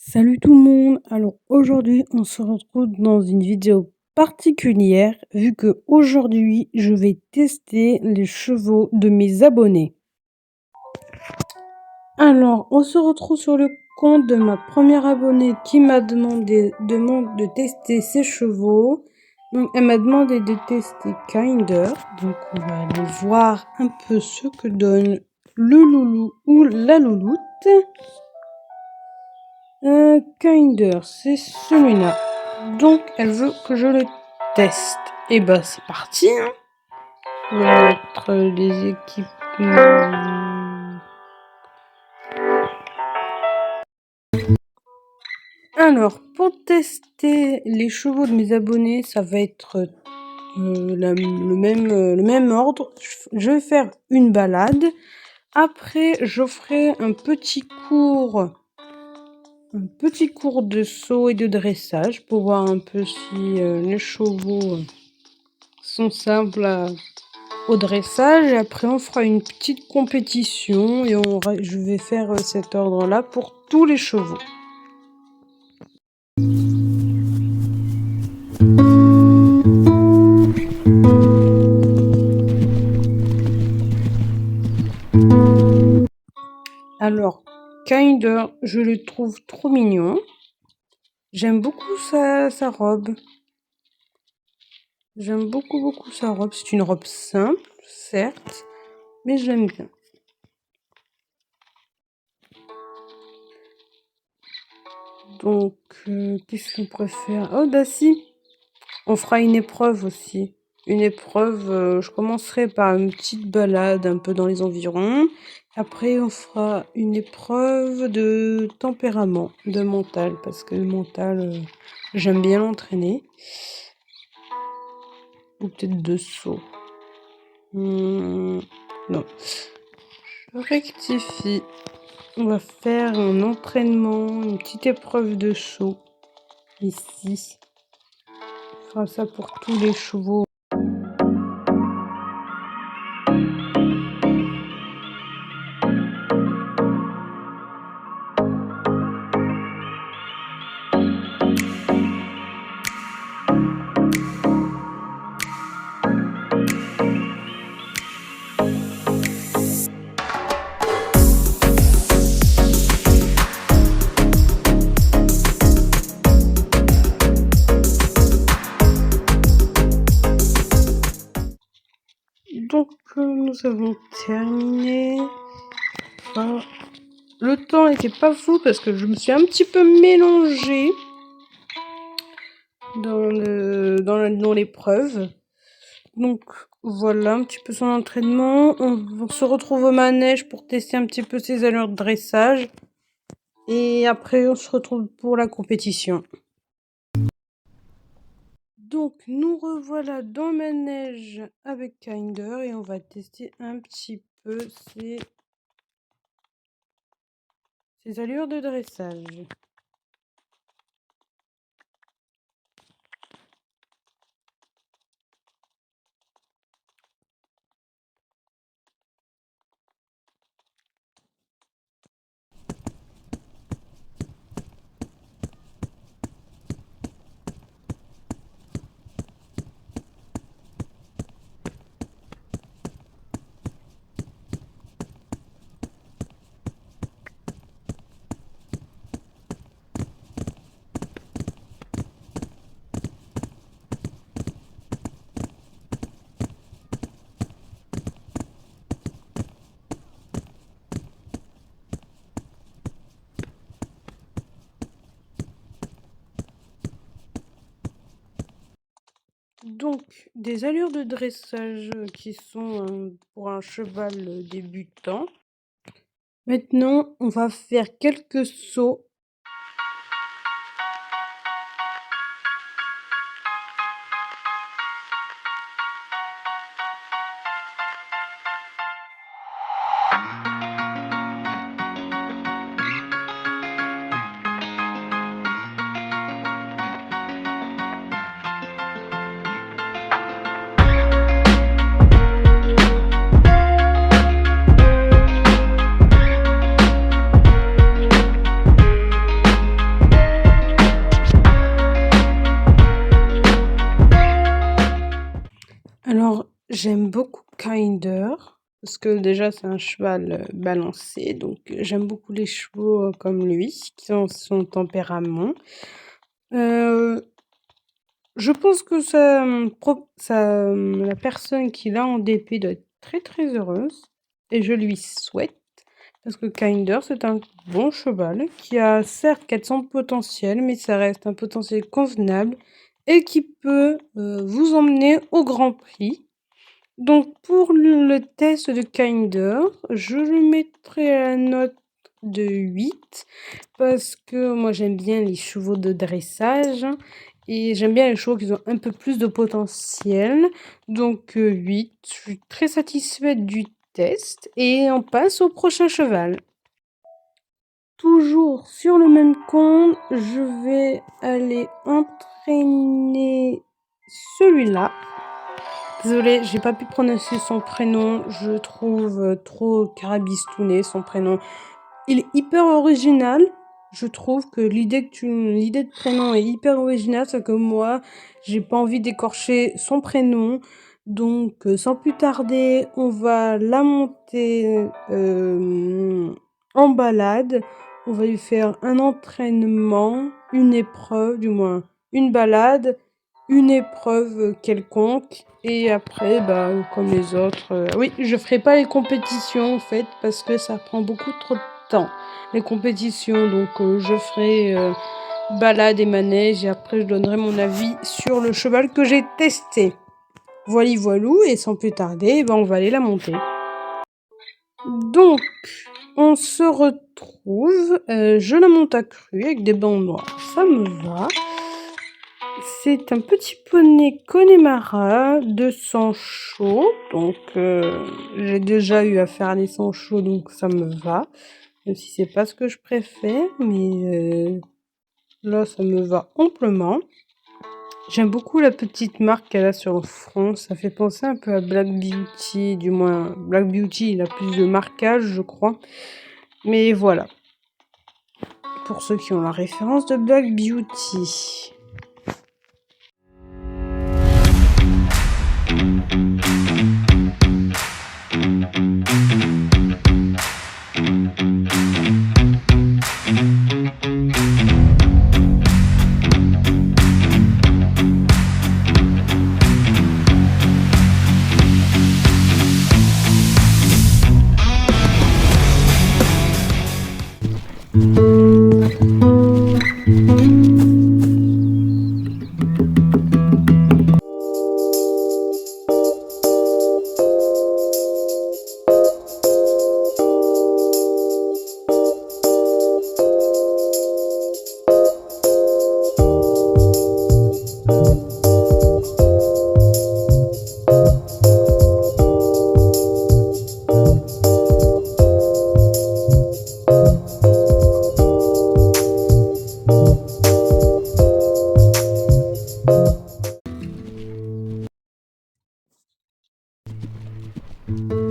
Salut tout le monde! Alors aujourd'hui, on se retrouve dans une vidéo particulière vu que aujourd'hui, je vais tester les chevaux de mes abonnés. Alors, on se retrouve sur le compte de ma première abonnée qui m'a demandé de tester ses chevaux. Donc, elle m'a demandé de tester Kinder. Donc, on va aller voir un peu ce que donne le loulou ou la louloute. Kinder, c'est celui-là. Donc, elle veut que je le teste. Et bah, c'est parti. Hein. On va mettre les équipements. Alors, pour tester les chevaux de mes abonnés, ça va être le même ordre. Je vais faire une balade. Après, je ferai un petit cours de saut et de dressage pour voir un peu si les chevaux sont simples au dressage. Et après, on fera une petite compétition et je vais faire cet ordre-là pour tous les chevaux. Alors, Kinder, je le trouve trop mignon. J'aime beaucoup sa robe. J'aime beaucoup sa robe. C'est une robe simple, certes, mais j'aime bien. Donc, qu'est-ce qu'on préfère? Oh, bah si, on fera une épreuve aussi. Une épreuve, je commencerai par une petite balade un peu dans les environs. Après, on fera une épreuve de tempérament, de mental, parce que le mental, j'aime bien l'entraîner. Ou peut-être de saut. Non. Je rectifie. On va faire un entraînement, une petite épreuve de saut. Ici. On fera ça pour tous les chevaux. Donc, nous avons terminé. Enfin, le temps n'était pas fou parce que je me suis un petit peu mélangée dans l'épreuve. Donc, voilà un petit peu son entraînement. On se retrouve au manège pour tester un petit peu ses allures de dressage. Et après, on se retrouve pour la compétition. Donc, nous revoilà dans le manège avec Kinder et on va tester un petit peu ses allures de dressage. Donc, des allures de dressage qui sont pour un cheval débutant. Maintenant, on va faire quelques sauts. J'aime beaucoup Kinder, parce que déjà c'est un cheval balancé, donc j'aime beaucoup les chevaux comme lui, qui ont son tempérament. Euh, je pense que la personne qui l'a en DP doit être très très heureuse, et je lui souhaite, parce que Kinder c'est un bon cheval qui a certes 400 potentiel, mais ça reste un potentiel convenable et qui peut vous emmener au Grand Prix. Donc pour le test de Kinder, je lui mettrai la note de 8 parce que moi j'aime bien les chevaux de dressage et j'aime bien les chevaux qui ont un peu plus de potentiel. Donc 8, je suis très satisfaite du test et on passe au prochain cheval. Toujours sur le même compte, je vais aller entraîner celui-là. Désolée, j'ai pas pu prononcer son prénom. Je le trouve trop carabistouné, son prénom. Il est hyper original. Je trouve que l'idée de prénom est hyper originale, c'est que moi, j'ai pas envie d'écorcher son prénom. Donc, sans plus tarder, on va la monter en balade. On va lui faire un entraînement, une épreuve, du moins une balade, une épreuve quelconque. Et après, bah, comme les autres, oui, je ferai pas les compétitions en fait parce que ça prend beaucoup trop de temps les compétitions. Donc je ferai balade et manège et après je donnerai mon avis sur le cheval que j'ai testé. Voilà, voilou, et sans plus tarder, ben, on va aller la monter. Donc, on se retrouve. Je la monte à cru avec des bancs noirs. Ça me va. C'est un petit poney Connemara de sang chaud. Donc, j'ai déjà eu à faire les sangs chauds, donc ça me va. Même si c'est pas ce que je préfère, mais là, ça me va amplement. J'aime beaucoup la petite marque qu'elle a sur le front. Ça fait penser un peu à Black Beauty. Du moins, Black Beauty, il a plus de marquage, je crois. Mais voilà. Pour ceux qui ont la référence de Black Beauty.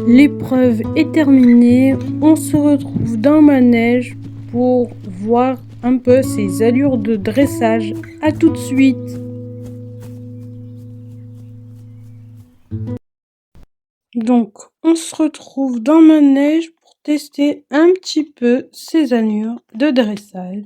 L'épreuve est terminée, on se retrouve dans le manège pour voir un peu ses allures de dressage. À tout de suite. Donc, on se retrouve dans le manège pour tester un petit peu ses allures de dressage.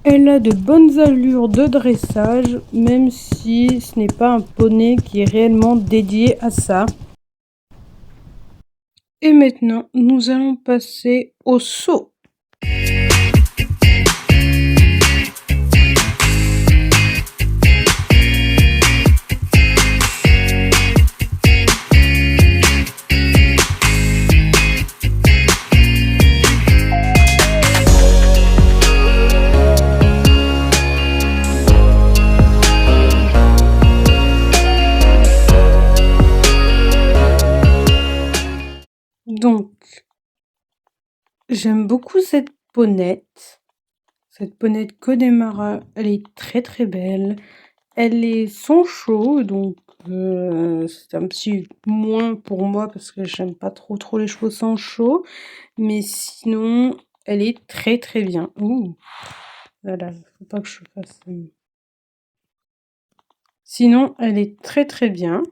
Elle a de bonnes allures de dressage, même si ce n'est pas un poney qui est réellement dédié à ça. Et maintenant, nous allons passer au saut. Donc, j'aime beaucoup cette ponette. Cette ponette Connemara, elle est très très belle. Elle est sans chaud, donc c'est un petit moins pour moi parce que j'aime pas trop les chevaux sans chaud. Mais sinon, elle est très très bien. Ouh, voilà, faut pas que je fasse. Sinon, elle est très très bien.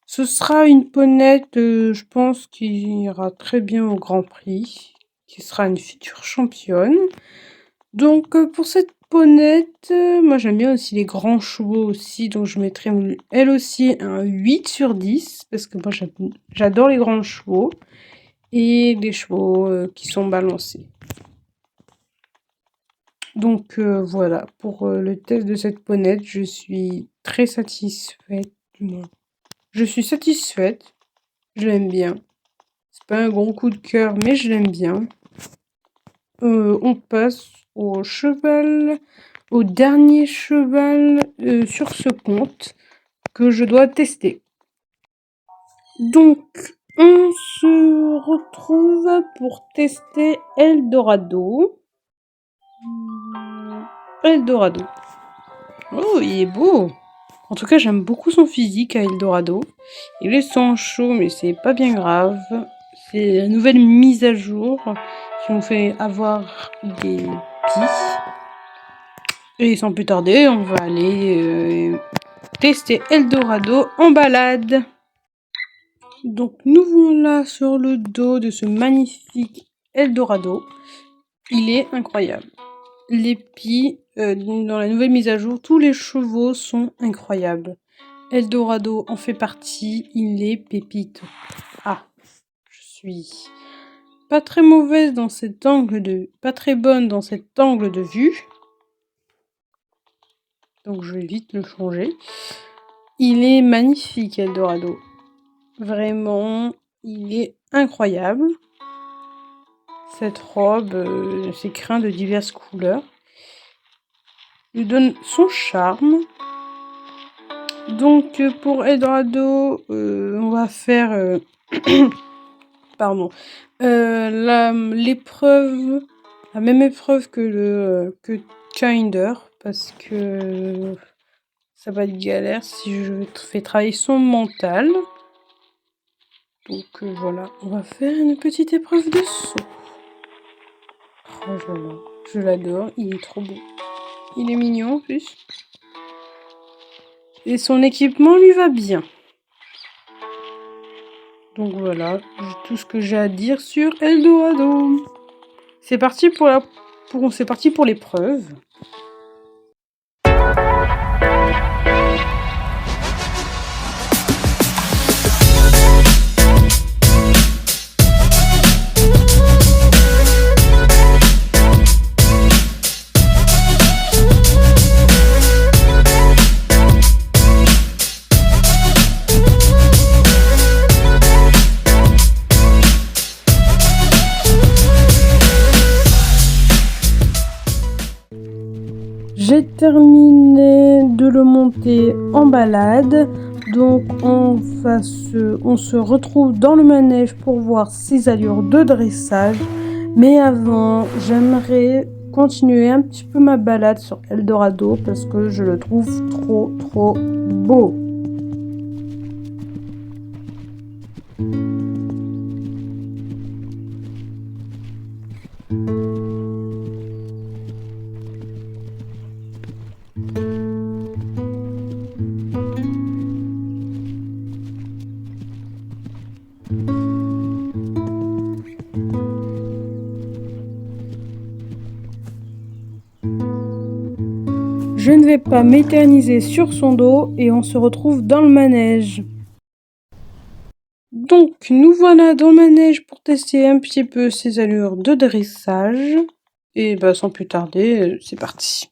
Ce sera une ponette, je pense, qui ira très bien au Grand Prix, qui sera une future championne. Donc pour cette ponette, moi j'aime bien aussi les grands chevaux aussi, donc je mettrai elle aussi un 8 sur 10, parce que moi j'adore les grands chevaux et les chevaux qui sont balancés. Donc voilà, pour le test de cette ponette, je suis très satisfaite. Je suis satisfaite, je l'aime bien. C'est pas un gros coup de cœur, mais je l'aime bien. On passe au cheval, au dernier cheval sur ce compte que je dois tester. Donc, on se retrouve pour tester Eldorado. Eldorado. Oh, il est beau. En tout cas, j'aime beaucoup son physique à Eldorado. Il est sans chaud, mais c'est pas bien grave. C'est la nouvelle mise à jour qui ont fait avoir des pies. Et sans plus tarder, on va aller tester Eldorado en balade. Donc nous voilà sur le dos de ce magnifique Eldorado. Il est incroyable. Les pies, dans la nouvelle mise à jour, tous les chevaux sont incroyables. Eldorado en fait partie, il est pépite. Ah, je suis pas très mauvaise dans cet angle pas très bonne dans cet angle de vue. Donc je vais vite le changer. Il est magnifique, Eldorado. Vraiment, il est incroyable. Cette robe, ses crins de diverses couleurs, lui donne son charme. Donc pour Eldorado, on va faire pardon, l'épreuve, la même épreuve que Kinder, parce que ça va être galère si je fais travailler son mental. Donc voilà, on va faire une petite épreuve de saut. Oh voilà, je l'adore, il est trop beau. Il est mignon en plus. Et son équipement lui va bien. Donc voilà, tout ce que j'ai à dire sur Eldorado. C'est parti pour l'épreuve. J'ai terminé de le monter en balade, donc on se retrouve dans le manège pour voir ses allures de dressage. Mais avant, j'aimerais continuer un petit peu ma balade sur Eldorado parce que je le trouve trop beau. Je ne vais pas m'éterniser sur son dos et on se retrouve dans le manège. Donc, nous voilà dans le manège pour tester un petit peu ses allures de dressage. Et bah, sans plus tarder, c'est parti.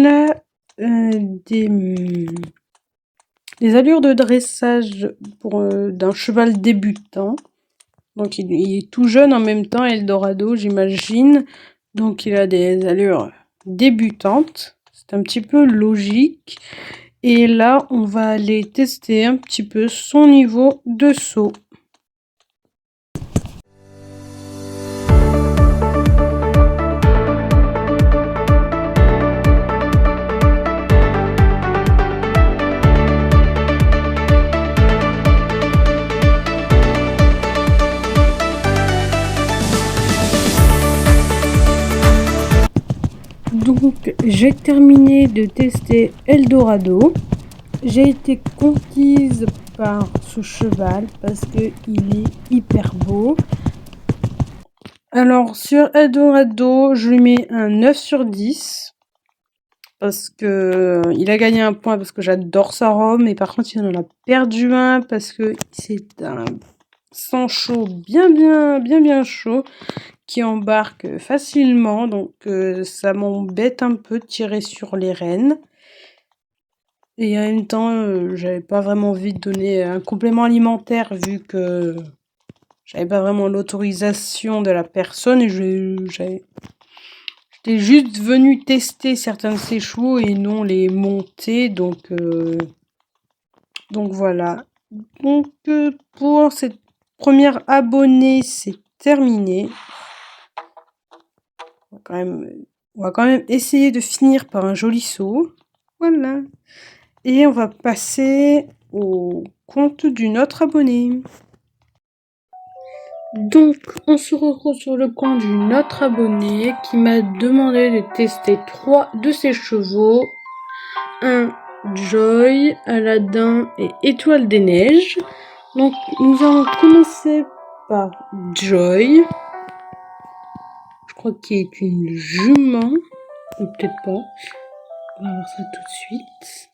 il a des allures de dressage d'un cheval débutant. Donc il est tout jeune en même temps, Eldorado, j'imagine. Donc il a des allures débutantes. C'est un petit peu logique. Et là, on va aller tester un petit peu son niveau de saut. Donc j'ai terminé de tester Eldorado. J'ai été conquise par ce cheval parce que il est hyper beau. Alors sur Eldorado, je lui mets un 9 sur 10 parce que il a gagné un point parce que j'adore sa robe, mais par contre il en a perdu un parce que c'est un sang chaud bien chaud qui embarque facilement, donc ça m'embête un peu de tirer sur les rênes. Et en même temps, j'avais pas vraiment envie de donner un complément alimentaire vu que j'avais pas vraiment l'autorisation de la personne et j'étais juste venue tester certains de ses chevaux et non les monter, donc voilà. Donc pour cette première abonnée, c'est terminé. On va quand même essayer de finir par un joli saut. Voilà. Et on va passer au compte d'une autre abonnée. Donc, on se retrouve sur le compte d'une autre abonnée qui m'a demandé de tester 3 de ses chevaux. Un Joy, Aladdin et Étoile des Neiges. Donc, nous allons commencer par Joy. Je crois qu'il est une jument. Ou peut-être pas. On va voir ça tout de suite.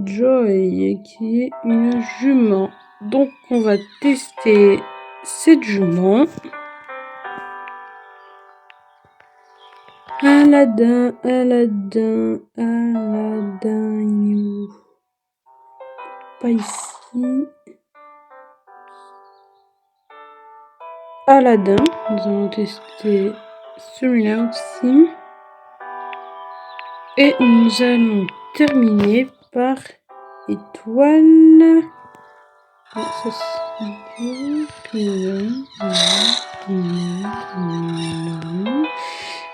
Joy, qui est une jument. Donc, on va tester cette jument. Aladdin, pas ici. Aladdin, nous allons tester celui-là aussi. Et nous allons terminer par Étoile.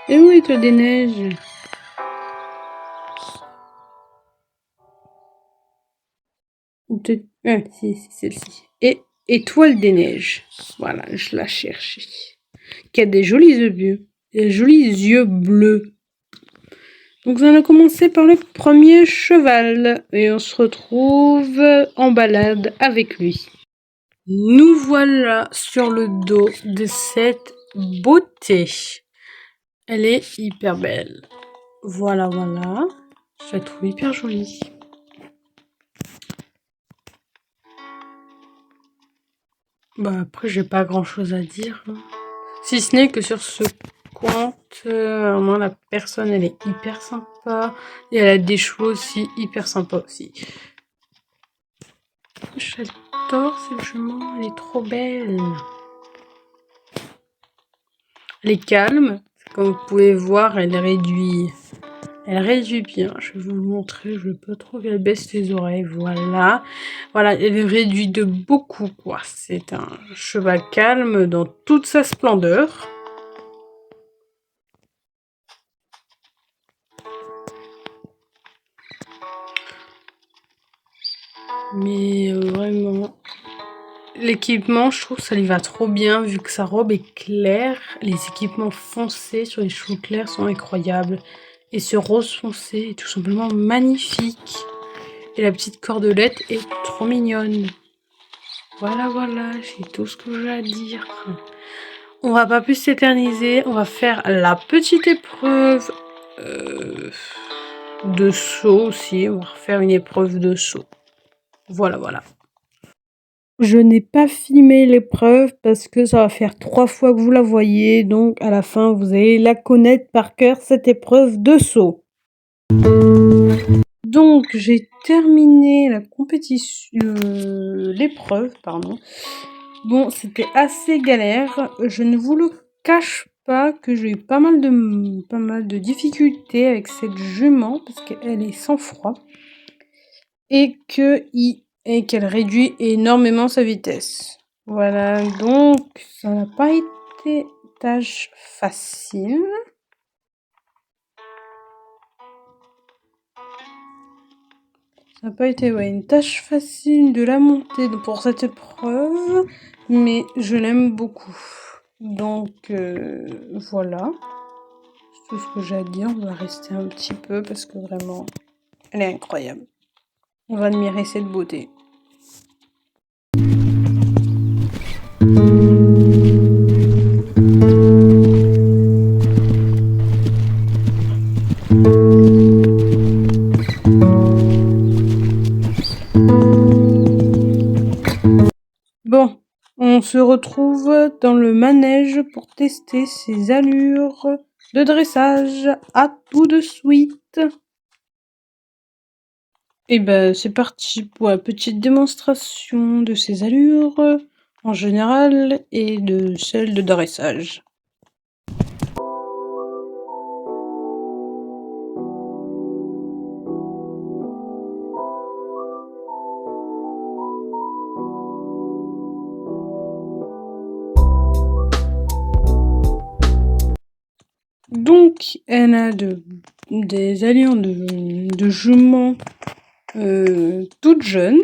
Et où Étoile des Neiges? Si, c'est celle-ci. Et Étoile des Neiges. Voilà, je la cherchais. Qui a des jolis yeux bleus. Donc nous allons commencer par le premier cheval. Et on se retrouve en balade avec lui. Nous voilà sur le dos de cette beauté. Elle est hyper belle. Voilà. Je la trouve hyper jolie. Bah après, j'ai pas grand chose à dire. Si ce n'est que sur ce compte, vraiment la personne, elle est hyper sympa. Et elle a des chevaux aussi hyper sympas aussi. J'adore cette jument, elle est trop belle. Elle est calme. Comme vous pouvez voir, elle réduit bien. Je vais vous le montrer. Je veux pas trop qu'elle baisse les oreilles. Voilà. Voilà, elle réduit de beaucoup, quoi. C'est un cheval calme dans toute sa splendeur. Mais vraiment, l'équipement, je trouve que ça lui va trop bien vu que sa robe est claire. Les équipements foncés sur les cheveux clairs sont incroyables. Et ce rose foncé est tout simplement magnifique. Et la petite cordelette est trop mignonne. Voilà, j'ai tout ce que j'ai à dire. On va pas plus s'éterniser. On va faire la petite épreuve de saut aussi. On va refaire une épreuve de saut. Voilà. Je n'ai pas filmé l'épreuve parce que ça va faire 3 fois que vous la voyez, donc à la fin, vous allez la connaître par cœur, cette épreuve de saut. Donc, j'ai terminé la compétition, l'épreuve, pardon. Bon, c'était assez galère. Je ne vous le cache pas que j'ai eu pas mal de difficultés avec cette jument parce qu'elle est sans froid et qu'elle réduit énormément sa vitesse. Voilà, donc ça n'a pas été tâche facile. Ça n'a pas été une tâche facile de la monter pour cette épreuve, mais je l'aime beaucoup. Donc voilà, c'est tout ce que j'ai à dire. On va rester un petit peu parce que vraiment, elle est incroyable. On va admirer cette beauté. Bon, on se retrouve dans le manège pour tester ses allures de dressage. À tout de suite. Et ben c'est parti pour la petite démonstration de ses allures en général et de celles de dressage. Donc, elle a des allures de jument toute jeune,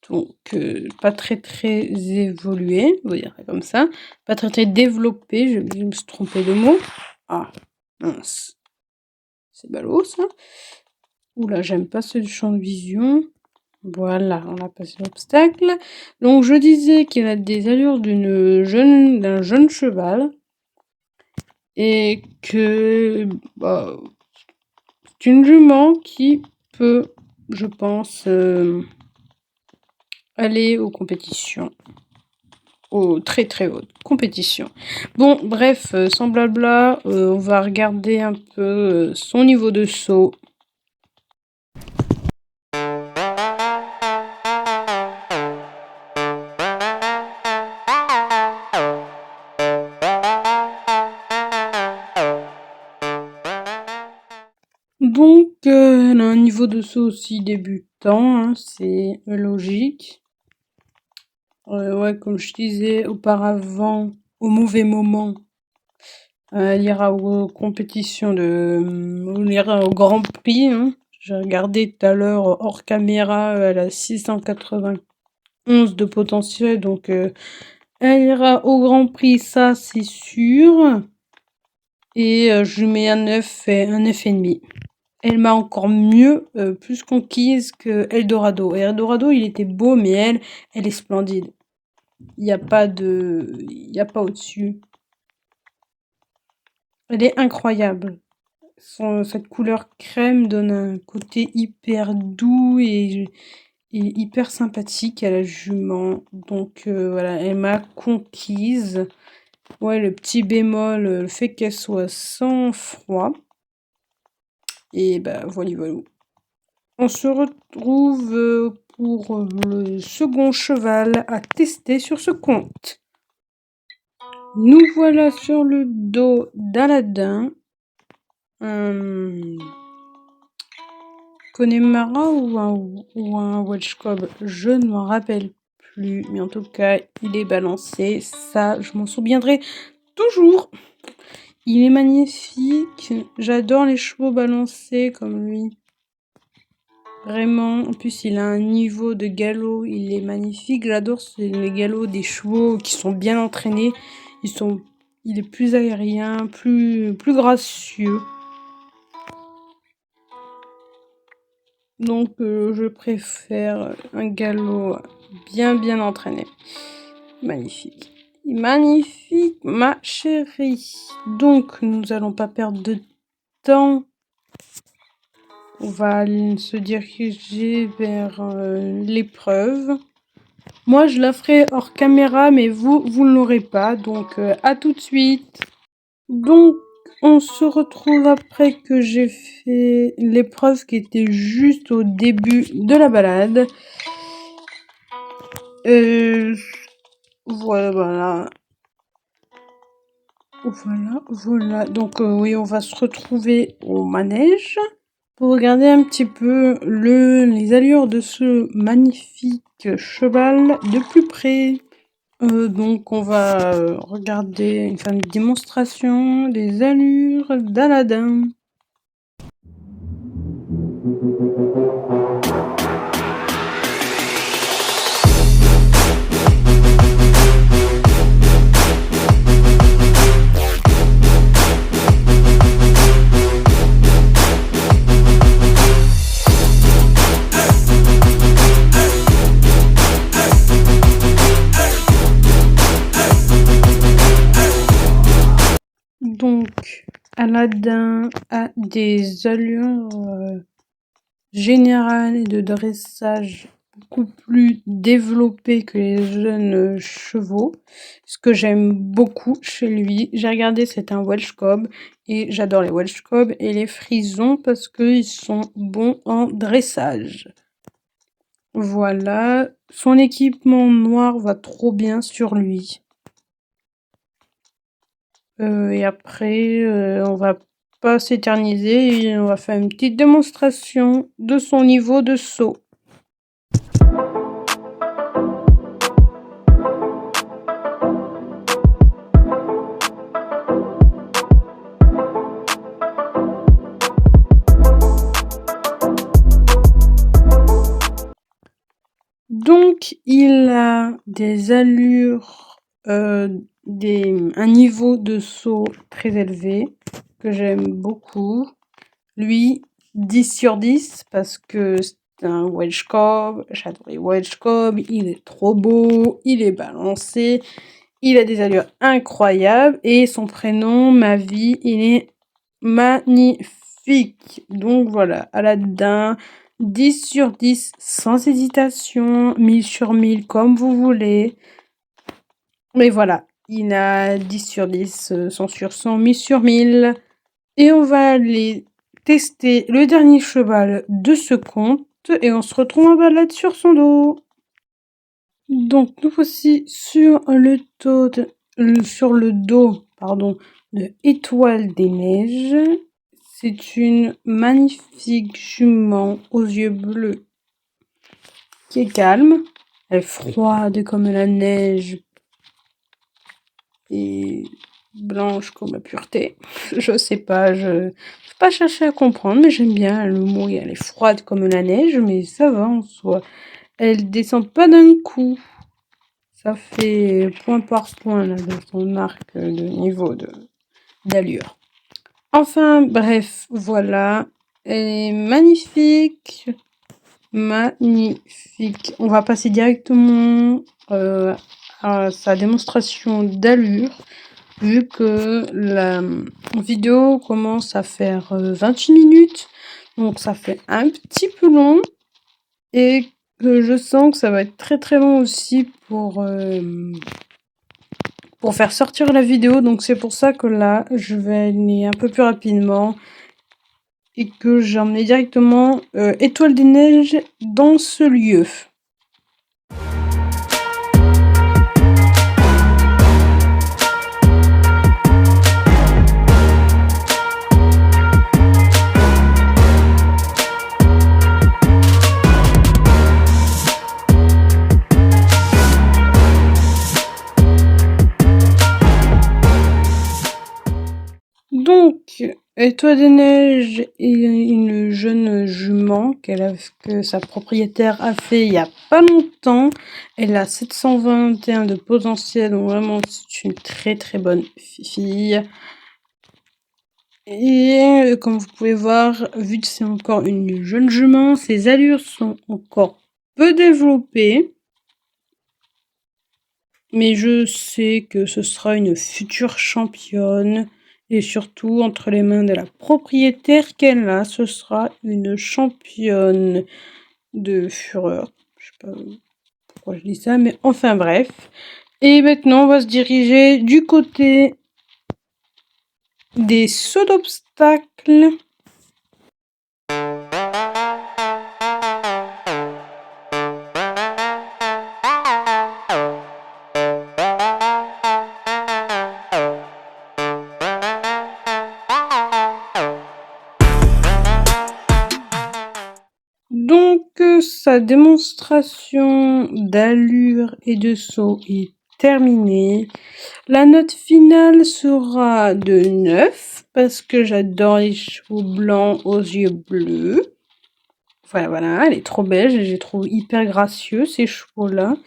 donc pas très évoluée, on va dire comme ça, pas très développée, je me suis trompée de mot. Ah, mince. C'est ballot ça. Oula, j'aime pas ce champ de vision. Voilà, on a passé l'obstacle. Donc je disais qu'elle a des allures d'un jeune cheval. Et que c'est une jument qui peut, je pense, aller aux compétitions. Aux très hautes compétitions. Bon, bref, sans blabla, on va regarder un peu son niveau de saut. Donc, elle a un niveau de saut aussi débutant, hein, c'est logique. Ouais, comme je disais auparavant, au mauvais moment, elle ira aux compétitions on ira au Grand Prix, hein. J'ai regardé tout à l'heure hors caméra, elle a 691 de potentiel, donc elle ira au Grand Prix, ça c'est sûr. Et je lui mets un 9 et demi. Elle m'a encore mieux, plus conquise que Eldorado. Et Eldorado, il était beau, mais elle est splendide. Il n'y a pas au-dessus. Elle est incroyable. Cette couleur crème donne un côté hyper doux et hyper sympathique à la jument. Donc voilà, elle m'a conquise. Ouais, le petit bémol, le fait qu'elle soit sans froid. Et bah voilà. On se retrouve pour le second cheval à tester sur ce compte. Nous voilà sur le dos d'Aladin. Connemara ou un Welshcob, je ne m'en rappelle plus, mais en tout cas, il est balancé, ça, je m'en souviendrai toujours. Il est magnifique, j'adore les chevaux balancés comme lui. Vraiment, en plus, il a un niveau de galop, il est magnifique, j'adore les galops des chevaux qui sont bien entraînés, il est plus aérien, plus gracieux. Donc je préfère un galop bien entraîné. Magnifique. Magnifique, ma chérie. Donc nous allons pas perdre de temps. On va se diriger vers l'épreuve. Moi, je la ferai hors caméra, mais vous ne l'aurez pas. Donc, à tout de suite. Donc, on se retrouve après que j'ai fait l'épreuve qui était juste au début de la balade. Voilà. Voilà. Donc, oui, on va se retrouver au manège pour regarder un petit peu les allures de ce magnifique cheval de plus près. Donc on va regarder, faire une démonstration des allures d'Aladin. Donc, Aladin a des allures générales et de dressage beaucoup plus développées que les jeunes chevaux, ce que j'aime beaucoup chez lui. J'ai regardé, c'est un Welsh Cob, et j'adore les Welsh Cob et les Frisons parce qu'ils sont bons en dressage. Voilà, son équipement noir va trop bien sur lui. Et après, on va pas s'éterniser et on va faire une petite démonstration de son niveau de saut. Donc, il a des allures, un niveau de saut très élevé que j'aime beaucoup. Lui, 10 sur 10 parce que c'est un Welsh Cob, j'adore les Welsh Cob, il est trop beau, il est balancé, il a des allures incroyables et son prénom, ma vie, il est magnifique. Donc voilà, Aladin, 10 sur 10 sans hésitation, 1000 sur 1000 comme vous voulez. Mais voilà, il a 10 sur 10, 100 sur 100, 1000 sur 1000. Et on va aller tester le dernier cheval de ce conte et on se retrouve en balade sur son dos. Donc nous voici sur le dos de Étoile des Neiges. C'est une magnifique jument aux yeux bleus qui est calme. Elle est froide comme la neige et blanche comme la pureté. Je sais pas, je vais pas chercher à comprendre, mais j'aime bien le mot. Elle est froide comme la neige, mais ça va en soi. Elle descend pas d'un coup. Ça fait point par point là dans son arc de niveau d'allure. Enfin bref, voilà. Elle est magnifique. Magnifique. On va passer directement à sa démonstration d'allure, vu que la vidéo commence à faire 28 minutes. Donc ça fait un petit peu long. Et je sens que ça va être très très long aussi pour faire sortir la vidéo. Donc c'est pour ça que là, je vais aller un peu plus rapidement. Et que j'ai emmené directement Étoile des Neiges dans ce lieu. Donc, Étoile des Neiges est une jeune jument que sa propriétaire a fait il y a pas longtemps. Elle a 721 de potentiel, donc vraiment c'est une très très bonne fille. Et comme vous pouvez voir, vu que c'est encore une jeune jument, ses allures sont encore peu développées. Mais je sais que ce sera une future championne. Et surtout, entre les mains de la propriétaire qu'elle a, ce sera une championne de fureur. Je sais pas pourquoi je dis ça, mais enfin bref. Et maintenant, on va se diriger du côté des sauts d'obstacles. Donc, sa démonstration d'allure et de saut est terminée. La note finale sera de 9 parce que j'adore les chevaux blancs aux yeux bleus. Voilà, elle est trop belle, je les trouve hyper gracieux ces chevaux-là.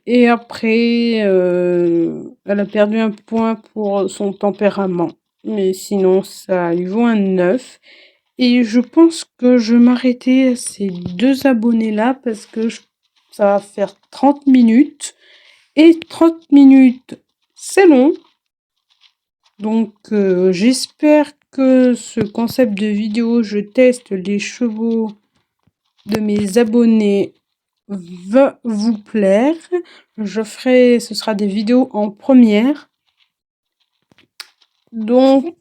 Et après, elle a perdu un point pour son tempérament. Mais sinon, ça lui vaut un 9. Et je pense que je vais m'arrêter à ces 2 abonnés-là parce que ça va faire 30 minutes. Et 30 minutes, c'est long. Donc, j'espère que ce concept de vidéo, je teste les chevaux de mes abonnés, va vous plaire. Ce sera des vidéos en première. Donc,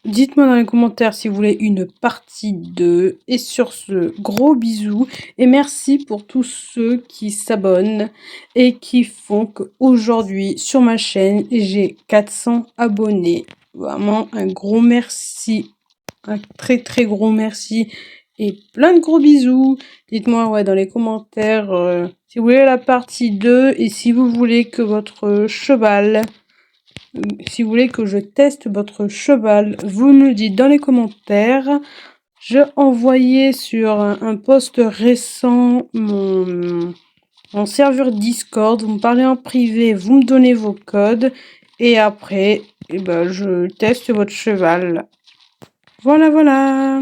dites-moi dans les commentaires si vous voulez une partie 2. Et sur ce, gros bisous. Et merci pour tous ceux qui s'abonnent et qui font qu'aujourd'hui, sur ma chaîne, j'ai 400 abonnés. Vraiment un gros merci. Un très très gros merci. Et plein de gros bisous. Dites-moi dans les commentaires si vous voulez la partie 2 et si vous voulez que votre cheval... Si vous voulez que je teste votre cheval, vous me le dites dans les commentaires. J'ai envoyé sur un post récent mon serveur Discord. Vous me parlez en privé, vous me donnez vos codes. Et après, je teste votre cheval. Voilà.